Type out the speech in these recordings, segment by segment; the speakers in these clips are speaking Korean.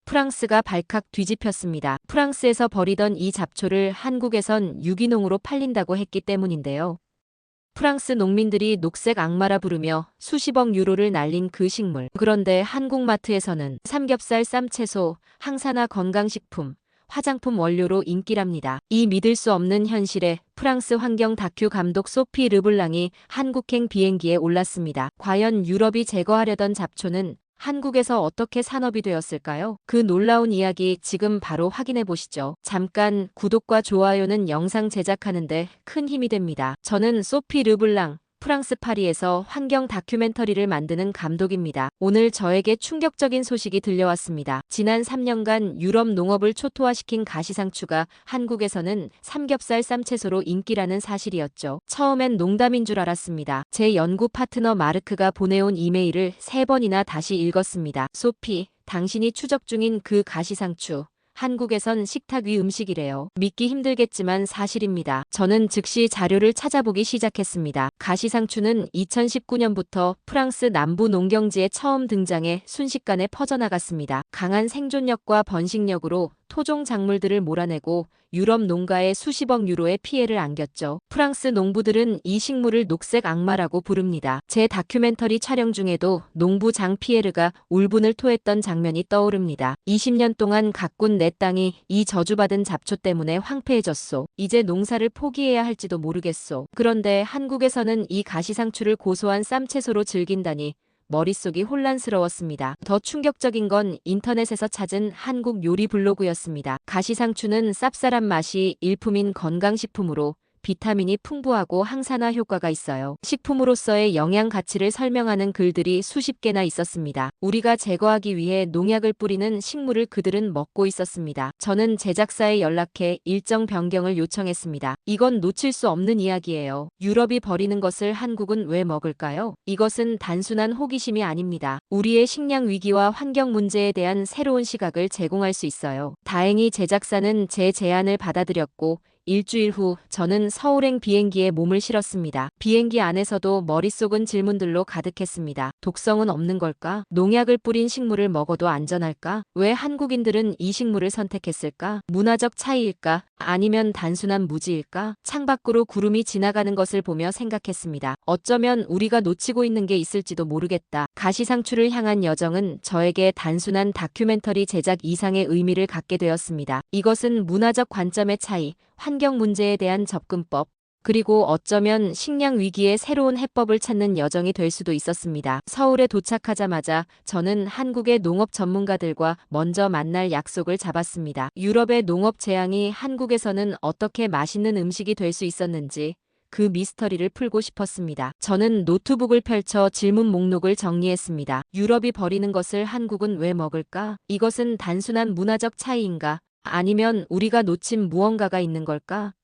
프랑스가 발칵 뒤집혔습니다. 프랑스에서 버리던 이 잡초를 한국에선 유기농으로 팔린다고 했기 때문인데요. 프랑스 농민들이 녹색 악마라 부르며 수십억 유로를 날린 그 식물. 그런데 한국 마트에서는 삼겹살, 쌈채소, 항산화 건강식품, 화장품 원료로 인기랍니다. 이 믿을 수 없는 현실에 프랑스 환경 다큐 감독 소피 르블랑이 한국행 비행기에 올랐습니다. 과연 유럽이 제거하려던 잡초는 한국에서 어떻게 산업이 되었을까요? 그 놀라운 이야기 지금 바로 확인해 보시죠. 잠깐 구독과 좋아요는 영상 제작하는데 큰 힘이 됩니다. 저는 소피 르블랑, 프랑스 파리에서 환경 다큐멘터리를 만드는 감독입니다. 오늘 저에게 충격적인 소식이 들려왔습니다. 지난 3년간 유럽 농업을 초토화시킨 가시상추가 한국에서는 삼겹살 쌈채소로 인기라는 사실이었죠. 처음엔 농담인 줄 알았습니다. 제 연구 파트너 마르크가 보내온 이메일을 3번이나 다시 읽었습니다. 소피, 당신이 추적 중인 그 가시상추. 한국에선 식탁 위 음식이래요. 믿기 힘들겠지만 사실입니다. 저는 즉시 자료를 찾아보기 시작했습니다. 가시상추는 2019년부터 프랑스 남부 농경지에 처음 등장해 순식간에 퍼져나갔습니다. 강한 생존력과 번식력으로 토종 작물들을 몰아내고 유럽 농가에 수십억 유로의 피해를 안겼죠. 프랑스 농부들은 이 식물을 녹색 악마라고 부릅니다. 제 다큐멘터리 촬영 중에도 농부 장 피에르가 울분을 토했던 장면이 떠오릅니다. 20년 동안 가꾼 내 땅이 이 저주받은 잡초 때문에 황폐해졌소. 이제 농사를 포기해야 할지도 모르겠소. 그런데 한국에서는 이 가시상추를 고소한 쌈채소로 즐긴다니 머릿속이 혼란스러웠습니다. 더 충격적인 건 인터넷에서 찾은 한국 요리 블로그였습니다. 가시상추는 쌉쌀한 맛이 일품인 건강식품으로 비타민이 풍부하고 항산화 효과가 있어요. 식품으로서의 영양 가치를 설명하는 글들이 수십 개나 있었습니다. 우리가 제거하기 위해 농약을 뿌리는 식물을 그들은 먹고 있었습니다. 저는 제작사에 연락해 일정 변경을 요청했습니다. 이건 놓칠 수 없는 이야기예요. 유럽이 버리는 것을 한국은 왜 먹을까요? 이것은 단순한 호기심이 아닙니다. 우리의 식량 위기와 환경 문제에 대한 새로운 시각을 제공할 수 있어요. 다행히 제작사는 제 제안을 받아들였고 일주일 후 저는 서울행 비행기에 몸을 실었습니다. 비행기 안에서도 머릿속은 질문들로 가득했습니다. 독성은 없는 걸까? 농약을 뿌린 식물을 먹어도 안전할까? 왜 한국인들은 이 식물을 선택했을까? 문화적 차이일까? 아니면 단순한 무지일까? 창밖으로 구름이 지나가는 것을 보며 생각했습니다. 어쩌면 우리가 놓치고 있는 게 있을지도 모르겠다. 가시상추를 향한 여정은 저에게 단순한 다큐멘터리 제작 이상의 의미를 갖게 되었습니다. 이것은 문화적 관점의 차이, 환경 문제에 대한 접근법, 그리고 어쩌면 식량 위기의 새로운 해법을 찾는 여정이 될 수도 있었습니다. 서울에 도착하자마자 저는 한국의 농업 전문가들과 먼저 만날 약속을 잡았습니다. 유럽의 농업 재앙이 한국에서는 어떻게 맛있는 음식이 될 수 있었는지 그 미스터리를 풀고 싶었습니다. 저는 노트북을 펼쳐 질문 목록을 정리했습니다. 유럽이 버리는 것을 한국은 왜 먹을까? 이것은 단순한 문화적 차이인가? 아니면 우리가 놓친 무언가가 있는 걸까?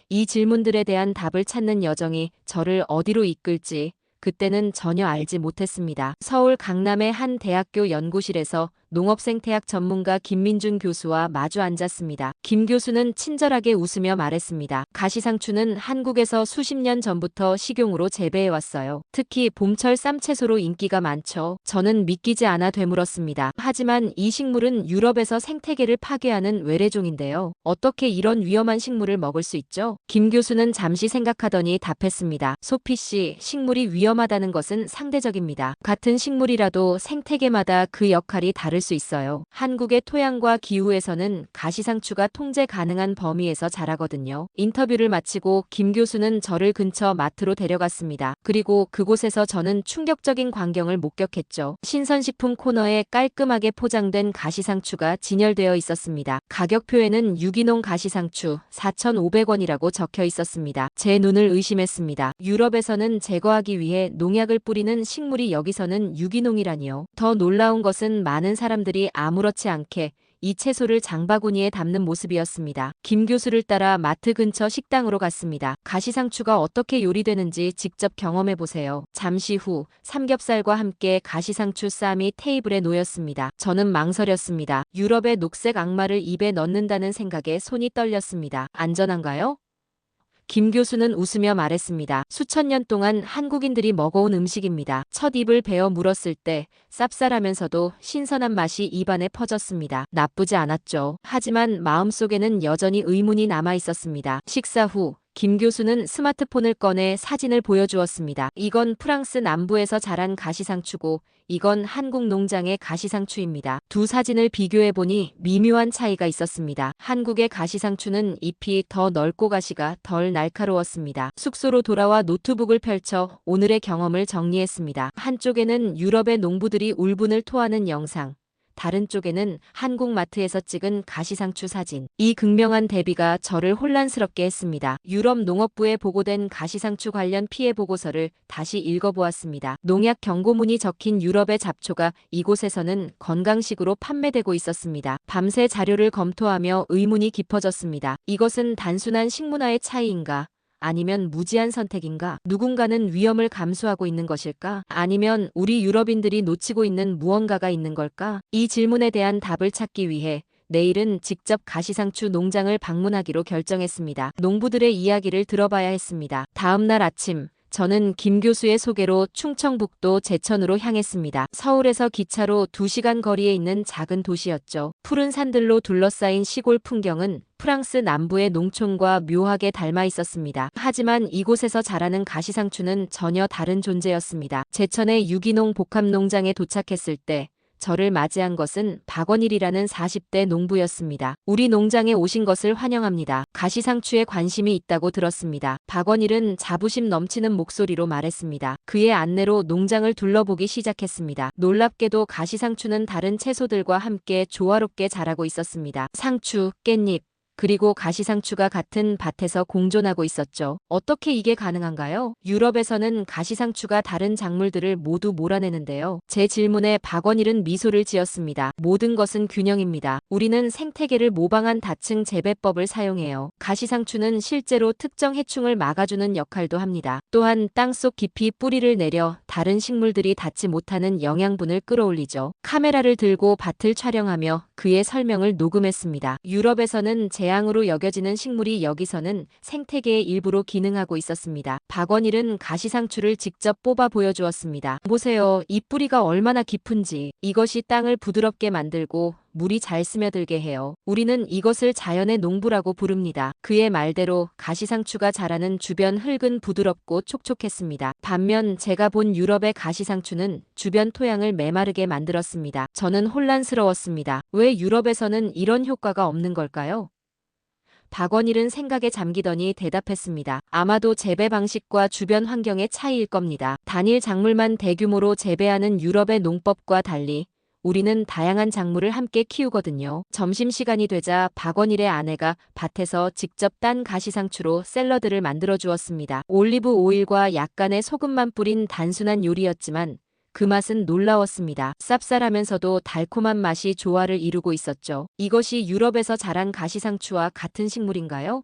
이 질문들에 대한 답을 찾는 여정이 저를 어디로 이끌지 그때는 전혀 알지 못했습니다. 서울 강남의 한 대학교 연구실에서 농업생태학 전문가 김민준 교수와 마주 앉았습니다. 김 교수는 친절하게 웃으며 말했습니다. 가시상추는 한국에서 수십 년 전부터 식용으로 재배해왔어요. 특히 봄철 쌈채소로 인기가 많죠. 저는 믿기지 않아 되물었습니다. 하지만 이 식물은 유럽에서 생태계를 파괴하는 외래종인데요. 어떻게 이런 위험한 식물을 먹을 수 있죠? 김 교수는 잠시 생각하더니 답했습니다. 소피 씨, 식물이 위험하다는 것은 상대적입니다. 같은 식물이라도 생태계마다 그 역할이 다를 수 있어요. 한국의 토양과 기후에서는 가시상추가 통제 가능한 범위에서 자라거든요. 인터뷰를 마치고 김 교수는 저를 근처 마트로 데려갔습니다. 그리고 그곳에서 저는 충격적인 광경을 목격했죠. 신선식품 코너에 깔끔하게 포장된 가시상추가 진열되어 있었습니다. 가격표에는 유기농 가시상추 4,500원이라고 적혀 있었습니다. 제 눈을 의심했습니다. 유럽에서는 제거하기 위해 농약을 뿌리는 식물이 여기서는 유기농이라니요. 더 놀라운 것은 많은 사람들이 아무렇지 않게 이 채소를 장바구니에 담는 모습이었습니다. 김 교수를 따라 마트 근처 식당으로 갔습니다. 가시상추가 어떻게 요리되는지 직접 경험해보세요. 잠시 후 삼겹살과 함께 가시상추 쌈이 테이블에 놓였습니다. 저는 망설였습니다. 유럽의 녹색 악마를 입에 넣는다는 생각에 손이 떨렸습니다. 안전한가요? 김 교수는 웃으며 말했습니다. 수천 년 동안 한국인들이 먹어온 음식입니다. 첫 입을 베어 물었을 때 쌉쌀하면서도 신선한 맛이 입안에 퍼졌습니다. 나쁘지 않았죠. 하지만 마음속에는 여전히 의문이 남아 있었습니다. 식사 후 김 교수는 스마트폰을 꺼내 사진을 보여주었습니다. 이건 프랑스 남부에서 자란 가시상추고 이건 한국 농장의 가시상추입니다. 두 사진을 비교해보니 미묘한 차이가 있었습니다. 한국의 가시상추는 잎이 더 넓고 가시가 덜 날카로웠습니다. 숙소로 돌아와 노트북을 펼쳐 오늘의 경험을 정리했습니다. 한쪽에는 유럽의 농부들이 울분을 토하는 영상, 다른 쪽에는 한국 마트에서 찍은 가시상추 사진. 이 극명한 대비가 저를 혼란스럽게 했습니다. 유럽 농업부에 보고된 가시상추 관련 피해 보고서를 다시 읽어보았습니다. 농약 경고문이 적힌 유럽의 잡초가 이곳에서는 건강식으로 판매되고 있었습니다. 밤새 자료를 검토하며 의문이 깊어졌습니다. 이것은 단순한 식문화의 차이인가? 아니면 무지한 선택인가? 누군가는 위험을 감수하고 있는 것일까? 아니면 우리 유럽인들이 놓치고 있는 무언가가 있는 걸까? 이 질문에 대한 답을 찾기 위해 내일은 직접 가시상추 농장을 방문하기로 결정했습니다. 농부들의 이야기를 들어봐야 했습니다. 다음 날 아침, 저는 김 교수의 소개로 충청북도 제천으로 향했습니다. 서울에서 기차로 2시간 거리에 있는 작은 도시였죠. 푸른 산들로 둘러싸인 시골 풍경은 프랑스 남부의 농촌과 묘하게 닮아 있었습니다. 하지만 이곳에서 자라는 가시상추는 전혀 다른 존재였습니다. 제천의 유기농 복합농장에 도착했을 때 저를 맞이한 것은 박원일이라는 40대 농부였습니다. 우리 농장에 오신 것을 환영합니다. 가시상추에 관심이 있다고 들었습니다. 박원일은 자부심 넘치는 목소리로 말했습니다. 그의 안내로 농장을 둘러보기 시작했습니다. 놀랍게도 가시상추는 다른 채소들과 함께 조화롭게 자라고 있었습니다. 상추, 깻잎, 그리고 가시상추가 같은 밭에서 공존하고 있었죠. 어떻게 이게 가능한가요? 유럽에서는 가시상추가 다른 작물들을 모두 몰아내는데요. 제 질문에 박원일은 미소를 지었습니다. 모든 것은 균형입니다. 우리는 생태계를 모방한 다층 재배법을 사용해요. 가시상추는 실제로 특정 해충을 막아주는 역할도 합니다. 또한 땅속 깊이 뿌리를 내려 다른 식물들이 닿지 못하는 영양분을 끌어올리죠. 카메라를 들고 밭을 촬영하며 그의 설명을 녹음했습니다. 유럽에서는 재앙으로 여겨지는 식물이 여기서는 생태계의 일부로 기능하고 있었습니다. 박원일은 가시상추를 직접 뽑아 보여주었습니다. 보세요. 이 뿌리가 얼마나 깊은지. 이것이 땅을 부드럽게 만들고 물이 잘 스며들게 해요. 우리는 이것을 자연의 농부라고 부릅니다. 그의 말대로 가시상추가 자라는 주변 흙은 부드럽고 촉촉했습니다. 반면 제가 본 유럽의 가시상추는 주변 토양을 메마르게 만들었습니다. 저는 혼란스러웠습니다. 왜 유럽에서는 이런 효과가 없는 걸까요? 박원일은 생각에 잠기더니 대답했습니다. 아마도 재배 방식과 주변 환경의 차이일 겁니다. 단일 작물만 대규모로 재배하는 유럽의 농법과 달리 우리는 다양한 작물을 함께 키우거든요. 점심시간이 되자 박원일의 아내가 밭에서 직접 딴 가시상추로 샐러드를 만들어 주었습니다. 올리브 오일과 약간의 소금만 뿌린 단순한 요리였지만 그 맛은 놀라웠습니다. 쌉쌀하면서도 달콤한 맛이 조화를 이루고 있었죠. 이것이 유럽에서 자란 가시상추와 같은 식물인가요?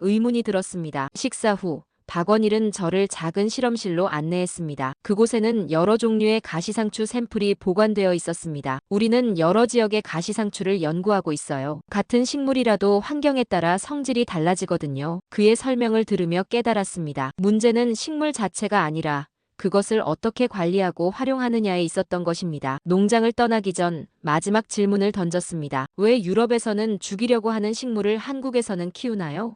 의문이 들었습니다. 식사 후 박원일은 저를 작은 실험실로 안내했습니다. 그곳에는 여러 종류의 가시상추 샘플이 보관되어 있었습니다. 우리는 여러 지역의 가시상추를 연구하고 있어요. 같은 식물이라도 환경에 따라 성질이 달라지거든요. 그의 설명을 들으며 깨달았습니다. 문제는 식물 자체가 아니라 그것을 어떻게 관리하고 활용하느냐에 있었던 것입니다. 농장을 떠나기 전 마지막 질문을 던졌습니다. 왜 유럽에서는 죽이려고 하는 식물을 한국에서는 키우나요?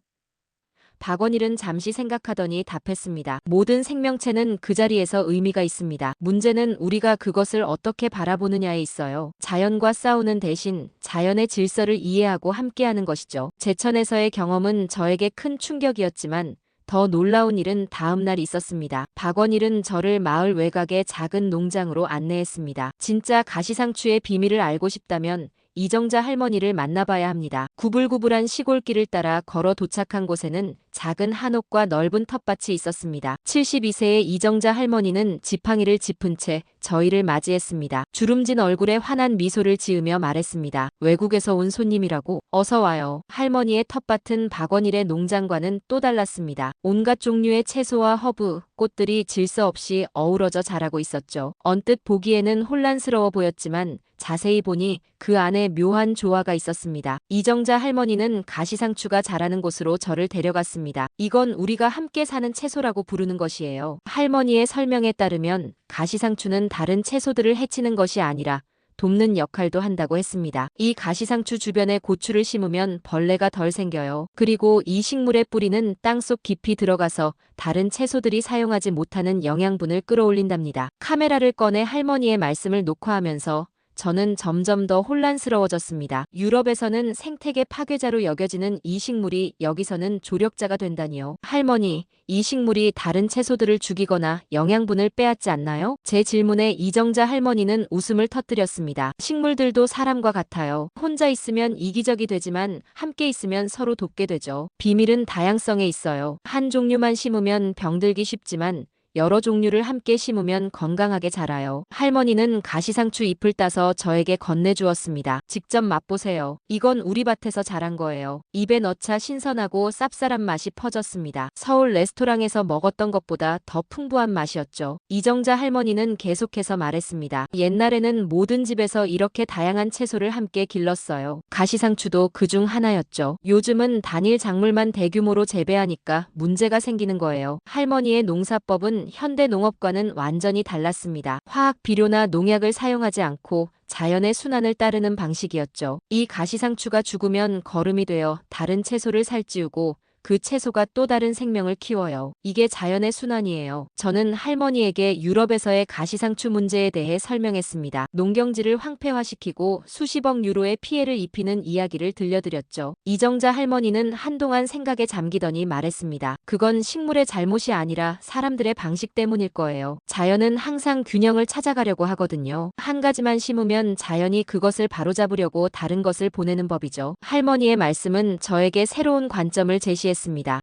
박원일은 잠시 생각하더니 답했습니다. 모든 생명체는 그 자리에서 의미가 있습니다. 문제는 우리가 그것을 어떻게 바라보느냐에 있어요. 자연과 싸우는 대신 자연의 질서를 이해하고 함께하는 것이죠. 제천에서의 경험은 저에게 큰 충격이었지만 더 놀라운 일은 다음 날 있었습니다. 박원일은 저를 마을 외곽의 작은 농장으로 안내했습니다. 진짜 가시상추의 비밀을 알고 싶다면 이정자 할머니를 만나봐야 합니다. 구불구불한 시골길을 따라 걸어 도착한 곳에는 작은 한옥과 넓은 텃밭이 있었습니다. 72세의 이정자 할머니는 지팡이를 짚은 채 저희를 맞이했습니다. 주름진 얼굴에 환한 미소를 지으며 말했습니다. 외국에서 온 손님이라고? 어서 와요. 할머니의 텃밭은 박원일의 농장과는 또 달랐습니다. 온갖 종류의 채소와 허브, 꽃들이 질서 없이 어우러져 자라고 있었죠. 언뜻 보기에는 혼란스러워 보였지만 자세히 보니 그 안에 묘한 조화가 있었습니다. 이정자 할머니는 가시상추가 자라는 곳으로 저를 데려갔습니다. 이건 우리가 함께 사는 채소라고 부르는 것이에요. 할머니의 설명에 따르면 가시상추는 다른 채소들을 해치는 것이 아니라 돕는 역할도 한다고 했습니다. 이 가시상추 주변에 고추를 심으면 벌레가 덜 생겨요. 그리고 이 식물의 뿌리는 땅속 깊이 들어가서 다른 채소들이 사용하지 못하는 영양분을 끌어올린답니다. 카메라를 꺼내 할머니의 말씀을 녹화하면서 저는 점점 더 혼란스러워졌습니다. 유럽에서는 생태계 파괴자로 여겨지는 이 식물이 여기서는 조력자가 된다니요. 할머니, 이 식물이 다른 채소들을 죽이거나 영양분을 빼앗지 않나요? 제 질문에 이정자 할머니는 웃음을 터뜨렸습니다. 식물들도 사람과 같아요. 혼자 있으면 이기적이 되지만 함께 있으면 서로 돕게 되죠. 비밀은 다양성에 있어요. 한 종류만 심으면 병들기 쉽지만 여러 종류를 함께 심으면 건강하게 자라요. 할머니는 가시상추 잎을 따서 저에게 건네주었습니다. 직접 맛보세요. 이건 우리 밭에서 자란 거예요. 입에 넣자 신선하고 쌉쌀한 맛이 퍼졌습니다. 서울 레스토랑에서 먹었던 것보다 더 풍부한 맛이었죠. 이정자 할머니는 계속해서 말했습니다. 옛날에는 모든 집에서 이렇게 다양한 채소를 함께 길렀어요. 가시상추도 그중 하나였죠. 요즘은 단일 작물만 대규모로 재배하니까 문제가 생기는 거예요. 할머니의 농사법은 현대 농업과는 완전히 달랐습니다. 화학 비료나 농약을 사용하지 않고 자연의 순환을 따르는 방식이었죠. 이 가시상추가 죽으면 거름이 되어 다른 채소를 살찌우고 그 채소가 또 다른 생명을 키워요. 이게 자연의 순환이에요. 저는 할머니에게 유럽에서의 가시상추 문제에 대해 설명했습니다. 농경지를 황폐화시키고 수십억 유로의 피해를 입히는 이야기를 들려드렸죠. 이정자 할머니는 한동안 생각에 잠기더니 말했습니다. 그건 식물의 잘못이 아니라 사람들의 방식 때문일 거예요. 자연은 항상 균형을 찾아가려고 하거든요. 한 가지만 심으면 자연이 그것을 바로잡으려고 다른 것을 보내는 법이죠. 할머니의 말씀은 저에게 새로운 관점을 제시했습니다.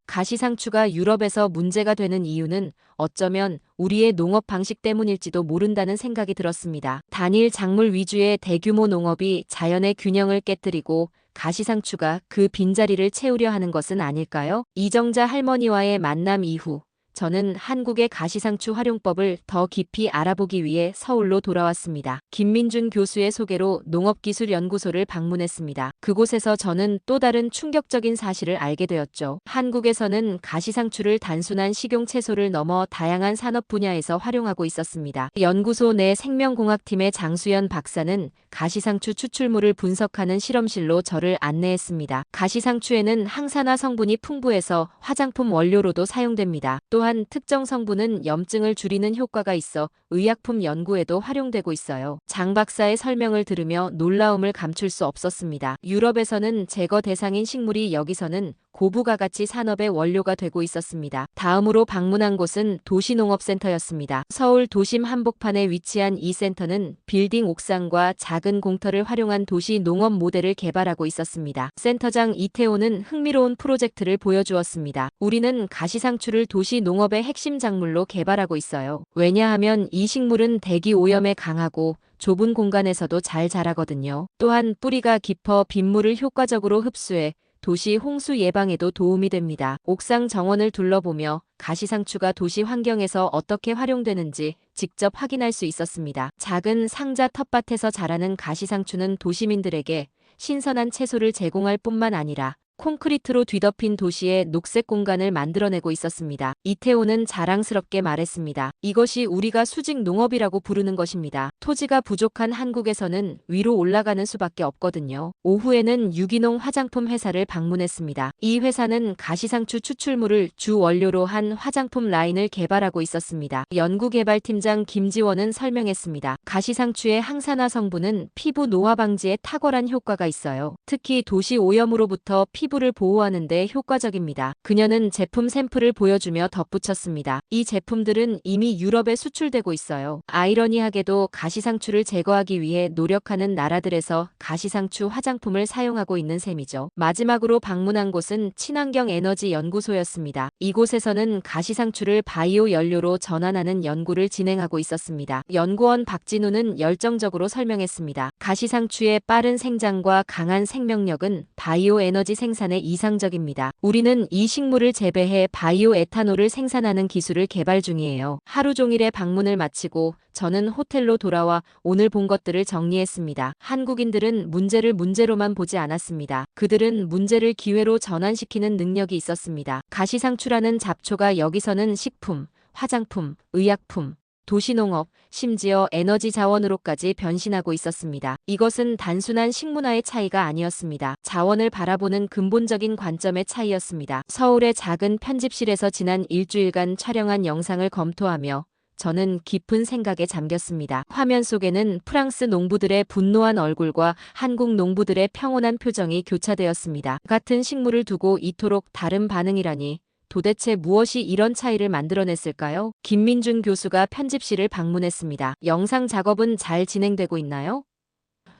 가시상추가 유럽에서 문제가 되는 이유는 어쩌면 우리의 농업 방식 때문일지도 모른다는 생각이 들었습니다. 단일 작물 위주의 대규모 농업이 자연의 균형을 깨뜨리고 가시상추가 그 빈자리를 채우려 하는 것은 아닐까요? 이정자 할머니와의 만남 이후 저는 한국의 가시상추 활용법을 더 깊이 알아보기 위해 서울로 돌아왔습니다. 김민준 교수의 소개로 농업기술연구소를 방문했습니다. 그곳에서 저는 또 다른 충격적인 사실을 알게 되었죠. 한국에서는 가시상추를 단순한 식용채소를 넘어 다양한 산업 분야에서 활용하고 있었습니다. 연구소 내 생명공학팀의 장수연 박사는 가시상추 추출물을 분석하는 실험실로 저를 안내했습니다. 가시상추에는 항산화 성분이 풍부해서 화장품 원료로도 사용됩니다. 또한 특정 성분은 염증을 줄이는 효과가 있어 의약품 연구에도 활용되고 있어요. 장 박사의 설명을 들으며 놀라움을 감출 수 없었습니다. 유럽에서는 제거 대상인 식물이 여기서는 고부가가치 산업의 원료가 되고 있었습니다. 다음으로 방문한 곳은 도시농업센터였습니다. 서울 도심 한복판에 위치한 이 센터는 빌딩 옥상과 작은 공터를 활용한 도시 농업 모델을 개발하고 있었습니다. 센터장 이태호는 흥미로운 프로젝트를 보여주었습니다. 우리는 가시상추를 도시 농업의 핵심 작물로 개발하고 있어요. 왜냐하면 이 식물은 대기 오염에 강하고 좁은 공간에서도 잘 자라거든요. 또한 뿌리가 깊어 빗물을 효과적으로 흡수해 도시 홍수 예방에도 도움이 됩니다. 옥상 정원을 둘러보며 가시상추가 도시 환경에서 어떻게 활용되는지 직접 확인할 수 있었습니다. 작은 상자 텃밭에서 자라는 가시상추는 도시민들에게 신선한 채소를 제공할 뿐만 아니라 콘크리트로 뒤덮인 도시의 녹색 공간을 만들어내고 있었습니다. 이태호는 자랑스럽게 말했습니다. 이것이 우리가 수직 농업이라고 부르는 것입니다. 토지가 부족한 한국에서는 위로 올라가는 수밖에 없거든요. 오후에는 유기농 화장품 회사를 방문했습니다. 이 회사는 가시상추 추출물을 주 원료로 한 화장품 라인을 개발하고 있었습니다. 연구개발팀장 김지원은 설명했습니다. 가시상추의 항산화 성분은 피부 노화 방지에 탁월한 효과가 있어요. 특히 도시 오염으로부터 피부를 보호하는 데 효과적입니다. 그녀는 제품 샘플을 보여주며 덧붙였습니다. 이 제품들은 이미 유럽에 수출되고 있어요. 아이러니하게도 가시상추를 제거하기 위해 노력하는 나라들에서 가시상추 화장품을 사용하고 있는 셈이죠. 마지막으로 방문한 곳은 친환경 에너지 연구소였습니다. 이곳에서는 가시상추를 바이오 연료로 전환하는 연구를 진행하고 있었습니다. 연구원 박진우는 열정적으로 설명했습니다. 가시상추의 빠른 생장과 강한 생명력은 바이오 에너지 생산에 생산에 이상적입니다. 우리는 이 식물을 재배해 바이오 에탄올을 생산하는 기술을 개발 중이에요. 하루 종일의 방문을 마치고 저는 호텔로 돌아와 오늘 본 것들을 정리했습니다. 한국인들은 문제를 문제로만 보지 않았습니다. 그들은 문제를 기회로 전환시키는 능력이 있었습니다. 가시상추라는 잡초가 여기서는 식품, 화장품, 의약품, 도시농업, 심지어 에너지 자원으로까지 변신하고 있었습니다. 이것은 단순한 식문화의 차이가 아니었습니다. 자원을 바라보는 근본적인 관점의 차이였습니다. 서울의 작은 편집실에서 지난 일주일간 촬영한 영상을 검토하며 저는 깊은 생각에 잠겼습니다. 화면 속에는 프랑스 농부들의 분노한 얼굴과 한국 농부들의 평온한 표정이 교차되었습니다. 같은 식물을 두고 이토록 다른 반응이라니. 도대체 무엇이 이런 차이를 만들어냈을까요? 김민준 교수가 편집실을 방문했습니다. 영상 작업은 잘 진행되고 있나요?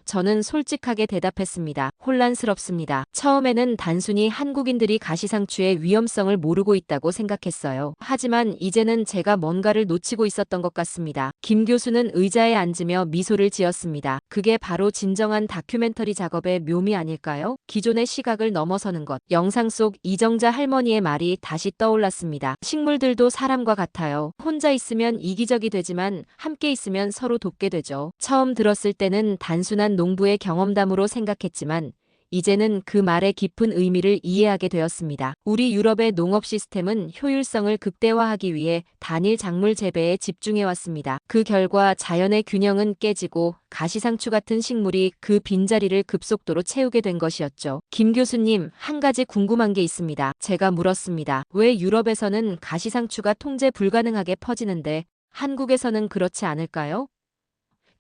저는 솔직하게 대답했습니다. 혼란스럽습니다. 처음에는 단순히 한국인들이 가시상추의 위험성을 모르고 있다고 생각했어요. 하지만 이제는 제가 뭔가를 놓치고 있었던 것 같습니다. 김 교수는 의자에 앉으며 미소를 지었습니다. 그게 바로 진정한 다큐멘터리 작업의 묘미 아닐까요? 기존의 시각을 넘어서는 것. 영상 속 이정자 할머니의 말이 다시 떠올랐습니다. 식물들도 사람과 같아요. 혼자 있으면 이기적이 되지만 함께 있으면 서로 돕게 되죠. 처음 들었을 때는 단순한 농부의 경험담으로 생각했지만 이제는 그 말의 깊은 의미를 이해하게 되었습니다. 우리 유럽의 농업 시스템은 효율성을 극대화하기 위해 단일 작물 재배에 집중해왔습니다. 그 결과 자연의 균형은 깨지고 가시상추 같은 식물이 그 빈자리를 급속도로 채우게 된 것이었죠. 김 교수님, 한 가지 궁금한 게 있습니다. 제가 물었습니다. 왜 유럽에서는 가시상추가 통제 불가능하게 퍼지는데 한국에서는 그렇지 않을까요?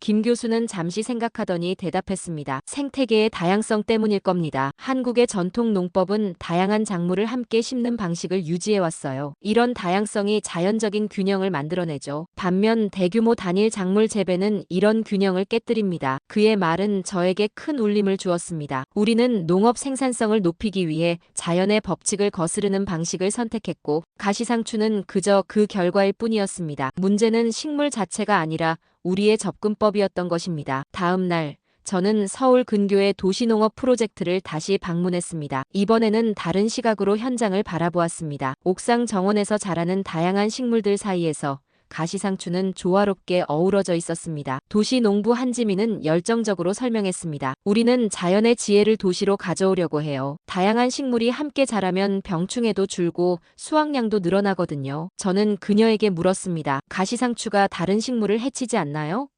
김 교수는 잠시 생각하더니 대답했습니다. 생태계의 다양성 때문일 겁니다. 한국의 전통 농법은 다양한 작물을 함께 심는 방식을 유지해왔어요. 이런 다양성이 자연적인 균형을 만들어내죠. 반면 대규모 단일 작물 재배는 이런 균형을 깨뜨립니다. 그의 말은 저에게 큰 울림을 주었습니다. 우리는 농업 생산성을 높이기 위해 자연의 법칙을 거스르는 방식을 선택했고 가시상추는 그저 그 결과일 뿐이었습니다. 문제는 식물 자체가 아니라 우리의 접근법이었던 것입니다. 다음 날, 저는 서울 근교의 도시농업 프로젝트를 다시 방문했습니다. 이번에는 다른 시각으로 현장을 바라보았습니다. 옥상 정원에서 자라는 다양한 식물들 사이에서 가시상추는 조화롭게 어우러져 있었습니다. 도시농부 한지민은 열정적으로 설명했습니다. 우리는 자연의 지혜를 도시로 가져오려고 해요. 다양한 식물이 함께 자라면 병충해도 줄고 수확량도 늘어나거든요. 저는 그녀에게 물었습니다. 가시상추가 다른 식물을 해치지 않나요?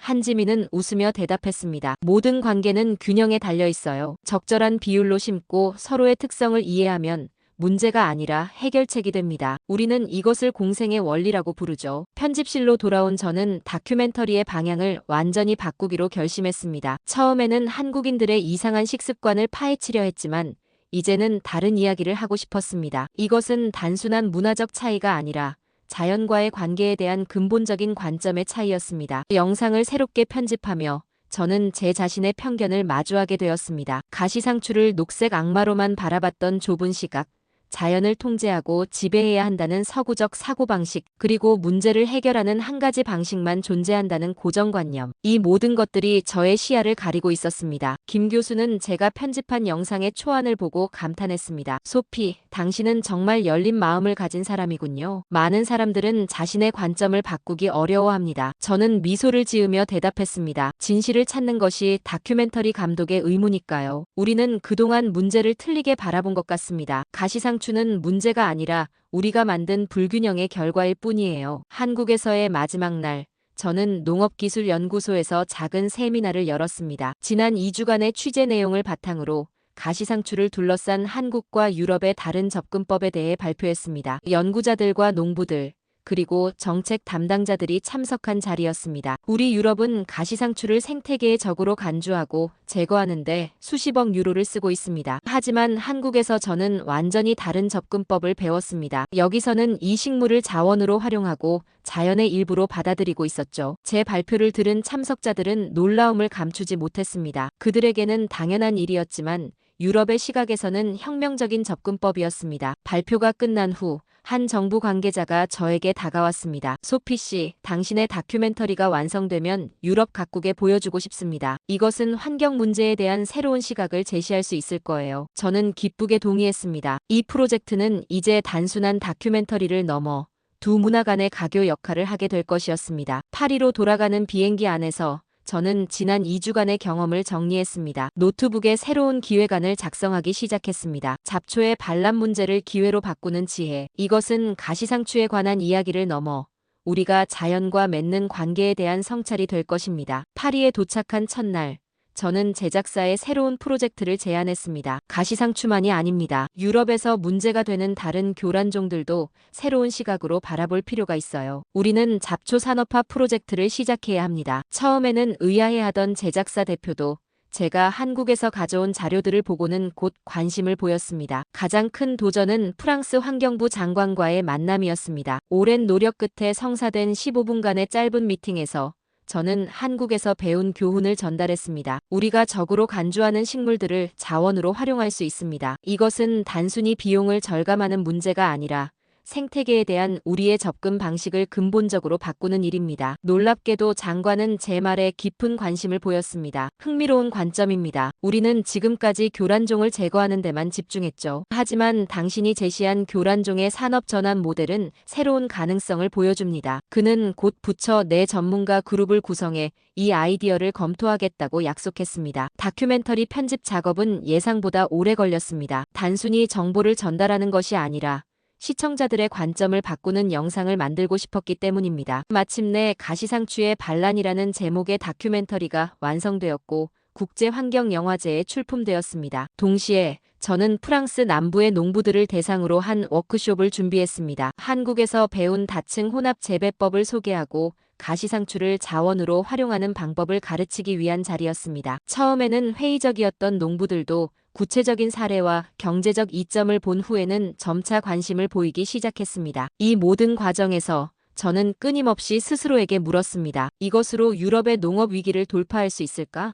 한지민은 웃으며 대답했습니다. 모든 관계는 균형에 달려 있어요. 적절한 비율로 심고 서로의 특성을 이해하면 문제가 아니라 해결책이 됩니다. 우리는 이것을 공생의 원리라고 부르죠. 편집실로 돌아온 저는 다큐멘터리의 방향을 완전히 바꾸기로 결심했습니다. 처음에는 한국인들의 이상한 식습관을 파헤치려 했지만 이제는 다른 이야기를 하고 싶었습니다. 이것은 단순한 문화적 차이가 아니라 자연과의 관계에 대한 근본적인 관점의 차이였습니다. 영상을 새롭게 편집하며 저는 제 자신의 편견을 마주하게 되었습니다. 가시상추를 녹색 악마로만 바라봤던 좁은 시각, 자연을 통제하고 지배해야 한다는 서구적 사고방식, 그리고 문제를 해결하는 한 가지 방식만 존재한다는 고정관념. 이 모든 것들이 저의 시야를 가리고 있었습니다. 김 교수는 제가 편집한 영상의 초안을 보고 감탄했습니다. 소피, 당신은 정말 열린 마음을 가진 사람이군요. 많은 사람들은 자신의 관점을 바꾸기 어려워합니다. 저는 미소를 지으며 대답했습니다. 진실을 찾는 것이 다큐멘터리 감독의 의무니까요. 우리는 그동안 문제를 틀리게 바라본 것 같습니다. 가시상추는 문제가 아니라 우리가 만든 불균형의 결과일 뿐이에요. 한국에서의 마지막 날, 저는 농업기술연구소에서 작은 세미나를 열었습니다. 지난 2주간의 취재 내용을 바탕으로 가시상추를 둘러싼 한국과 유럽의 다른 접근법에 대해 발표했습니다. 연구자들과 농부들, 그리고 정책 담당자들이 참석한 자리였습니다. 우리 유럽은 가시상추를 생태계의 적으로 간주하고 제거하는데 수십억 유로를 쓰고 있습니다. 하지만 한국에서 저는 완전히 다른 접근법을 배웠습니다. 여기서는 이 식물을 자원으로 활용하고 자연의 일부로 받아들이고 있었죠. 제 발표를 들은 참석자들은 놀라움을 감추지 못했습니다. 그들에게는 당연한 일이었지만 유럽의 시각에서는 혁명적인 접근법이었습니다. 발표가 끝난 후 한 정부 관계자가 저에게 다가왔습니다. 소피 씨, 당신의 다큐멘터리가 완성되면 유럽 각국에 보여주고 싶습니다. 이것은 환경 문제에 대한 새로운 시각을 제시할 수 있을 거예요. 저는 기쁘게 동의했습니다. 이 프로젝트는 이제 단순한 다큐멘터리를 넘어 두 문화 간의 가교 역할을 하게 될 것이었습니다. 파리로 돌아가는 비행기 안에서 저는 지난 2주간의 경험을 정리했습니다. 노트북에 새로운 기획안을 작성하기 시작했습니다. 잡초의 반란 문제를 기회로 바꾸는 지혜. 이것은 가시상추에 관한 이야기를 넘어 우리가 자연과 맺는 관계에 대한 성찰이 될 것입니다. 파리에 도착한 첫날, 저는 제작사에 새로운 프로젝트를 제안했습니다. 가시상추만이 아닙니다. 유럽에서 문제가 되는 다른 교란종들도 새로운 시각으로 바라볼 필요가 있어요. 우리는 잡초 산업화 프로젝트를 시작해야 합니다. 처음에는 의아해하던 제작사 대표도 제가 한국에서 가져온 자료들을 보고는 곧 관심을 보였습니다. 가장 큰 도전은 프랑스 환경부 장관과의 만남이었습니다. 오랜 노력 끝에 성사된 15분간의 짧은 미팅에서 저는 한국에서 배운 교훈을 전달했습니다. 우리가 적으로 간주하는 식물들을 자원으로 활용할 수 있습니다. 이것은 단순히 비용을 절감하는 문제가 아니라 생태계에 대한 우리의 접근 방식을 근본적으로 바꾸는 일입니다. 놀랍게도 장관은 제 말에 깊은 관심을 보였습니다. 흥미로운 관점입니다. 우리는 지금까지 교란종을 제거하는 데만 집중했죠. 하지만 당신이 제시한 교란종의 산업 전환 모델은 새로운 가능성을 보여줍니다. 그는 곧 부처 내 전문가 그룹을 구성해 이 아이디어를 검토하겠다고 약속했습니다. 다큐멘터리 편집 작업은 예상보다 오래 걸렸습니다. 단순히 정보를 전달하는 것이 아니라 시청자들의 관점을 바꾸는 영상을 만들고 싶었기 때문입니다. 마침내 가시상추의 반란이라는 제목의 다큐멘터리가 완성되었고 국제환경영화제에 출품되었습니다. 동시에 저는 프랑스 남부의 농부들을 대상으로 한 워크숍을 준비했습니다. 한국에서 배운 다층 혼합 재배법을 소개하고 가시상추를 자원으로 활용하는 방법을 가르치기 위한 자리였습니다. 처음에는 회의적이었던 농부들도 구체적인 사례와 경제적 이점을 본 후에는 점차 관심을 보이기 시작했습니다. 이 모든 과정에서 저는 끊임없이 스스로에게 물었습니다. 이것으로 유럽의 농업 위기를 돌파할 수 있을까?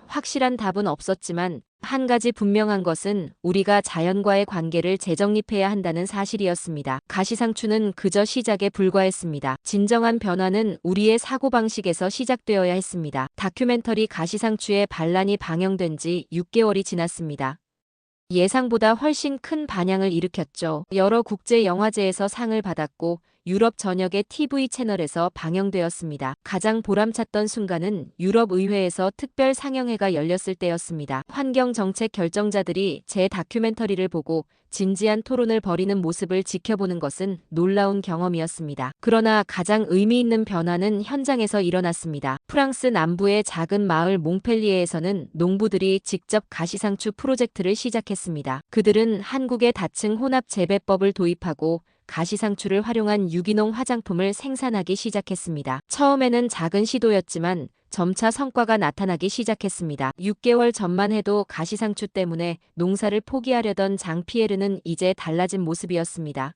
확실한 답은 없었지만 한 가지 분명한 것은 우리가 자연과의 관계를 재정립해야 한다는 사실이었습니다. 가시상추는 그저 시작에 불과했습니다. 진정한 변화는 우리의 사고방식에서 시작되어야 했습니다. 다큐멘터리 가시상추의 반란이 방영된 지 6개월이 지났습니다. 예상보다 훨씬 큰 반향을 일으켰죠. 여러 국제 영화제에서 상을 받았고 유럽 전역의 TV 채널에서 방영되었습니다. 가장 보람찼던 순간은 유럽 의회에서 특별 상영회가 열렸을 때였습니다. 환경정책 결정자들이 제 다큐멘터리를 보고 진지한 토론을 벌이는 모습을 지켜보는 것은 놀라운 경험이었습니다. 그러나 가장 의미 있는 변화는 현장에서 일어났습니다. 프랑스 남부의 작은 마을 몽펠리에에서는 농부들이 직접 가시상추 프로젝트를 시작했습니다. 그들은 한국의 다층 혼합 재배법을 도입하고 가시상추를 활용한 유기농 화장품을 생산하기 시작했습니다. 처음에는 작은 시도였지만 점차 성과가 나타나기 시작했습니다. 6개월 전만 해도 가시상추 때문에 농사를 포기하려던 장 피에르는 이제 달라진 모습이었습니다.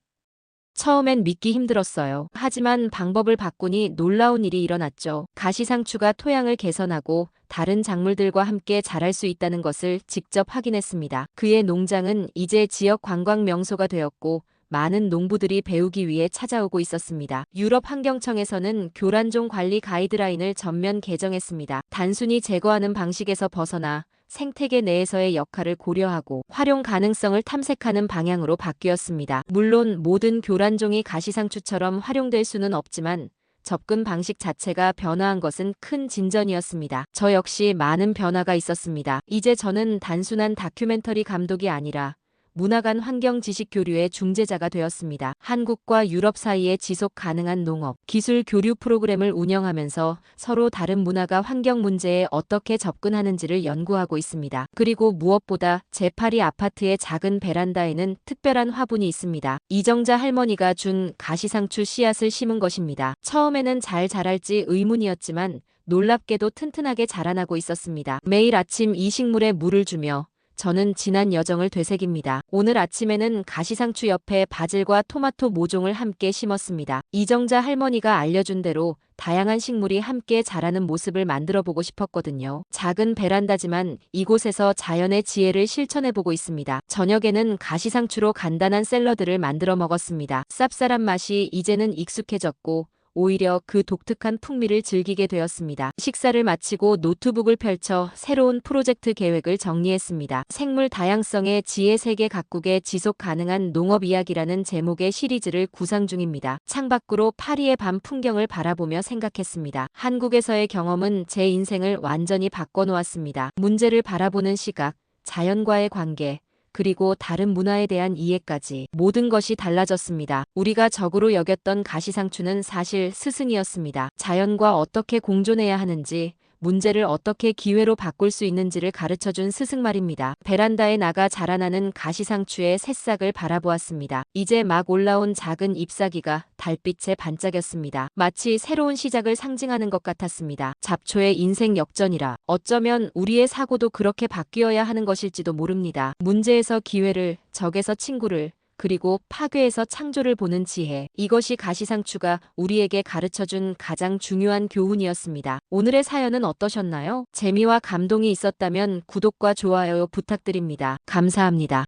처음엔 믿기 힘들었어요. 하지만 방법을 바꾸니 놀라운 일이 일어났죠. 가시상추가 토양을 개선하고 다른 작물들과 함께 자랄 수 있다는 것을 직접 확인했습니다. 그의 농장은 이제 지역 관광 명소가 되었고 많은 농부들이 배우기 위해 찾아오고 있었습니다. 유럽 환경청에서는 교란종 관리 가이드라인을 전면 개정했습니다. 단순히 제거하는 방식에서 벗어나 생태계 내에서의 역할을 고려하고 활용 가능성을 탐색하는 방향으로 바뀌었습니다. 물론 모든 교란종이 가시상추처럼 활용될 수는 없지만 접근 방식 자체가 변화한 것은 큰 진전이었습니다. 저 역시 많은 변화가 있었습니다. 이제 저는 단순한 다큐멘터리 감독이 아니라 문화 간 환경 지식 교류의 중재자가 되었습니다. 한국과 유럽 사이의 지속 가능한 농업, 기술 교류 프로그램을 운영하면서 서로 다른 문화가 환경 문제에 어떻게 접근하는지를 연구하고 있습니다. 그리고 무엇보다 제 파리 아파트의 작은 베란다에는 특별한 화분이 있습니다. 이정자 할머니가 준 가시상추 씨앗을 심은 것입니다. 처음에는 잘 자랄지 의문이었지만 놀랍게도 튼튼하게 자라나고 있었습니다. 매일 아침 이 식물에 물을 주며 저는 지난 여정을 되새깁니다. 오늘 아침에는 가시상추 옆에 바질과 토마토 모종을 함께 심었습니다. 이정자 할머니가 알려준 대로 다양한 식물이 함께 자라는 모습을 만들어 보고 싶었거든요. 작은 베란다지만 이곳에서 자연의 지혜를 실천해 보고 있습니다. 저녁에는 가시상추로 간단한 샐러드를 만들어 먹었습니다. 쌉쌀한 맛이 이제는 익숙해졌고 오히려 그 독특한 풍미를 즐기게 되었습니다. 식사를 마치고 노트북을 펼쳐 새로운 프로젝트 계획을 정리했습니다. 생물 다양성의 지혜 세계 각국의 지속 가능한 농업 이야기라는 제목의 시리즈를 구상 중입니다. 창밖으로 파리의 밤 풍경을 바라보며 생각했습니다. 한국에서의 경험은 제 인생을 완전히 바꿔놓았습니다. 문제를 바라보는 시각, 자연과의 관계, 그리고 다른 문화에 대한 이해까지 모든 것이 달라졌습니다. 우리가 적으로 여겼던 가시상추는 사실 스승이었습니다. 자연과 어떻게 공존해야 하는지, 문제를 어떻게 기회로 바꿀 수 있는지를 가르쳐준 스승 말입니다. 베란다에 나가 자라나는 가시상추의 새싹을 바라보았습니다. 이제 막 올라온 작은 잎사귀가 달빛에 반짝였습니다. 마치 새로운 시작을 상징하는 것 같았습니다. 잡초의 인생 역전이라 어쩌면 우리의 사고도 그렇게 바뀌어야 하는 것일지도 모릅니다. 문제에서 기회를, 적에서 친구를, 그리고 파괴에서 창조를 보는 지혜. 이것이 가시상추가 우리에게 가르쳐준 가장 중요한 교훈이었습니다. 오늘의 사연은 어떠셨나요? 재미와 감동이 있었다면 구독과 좋아요 부탁드립니다. 감사합니다.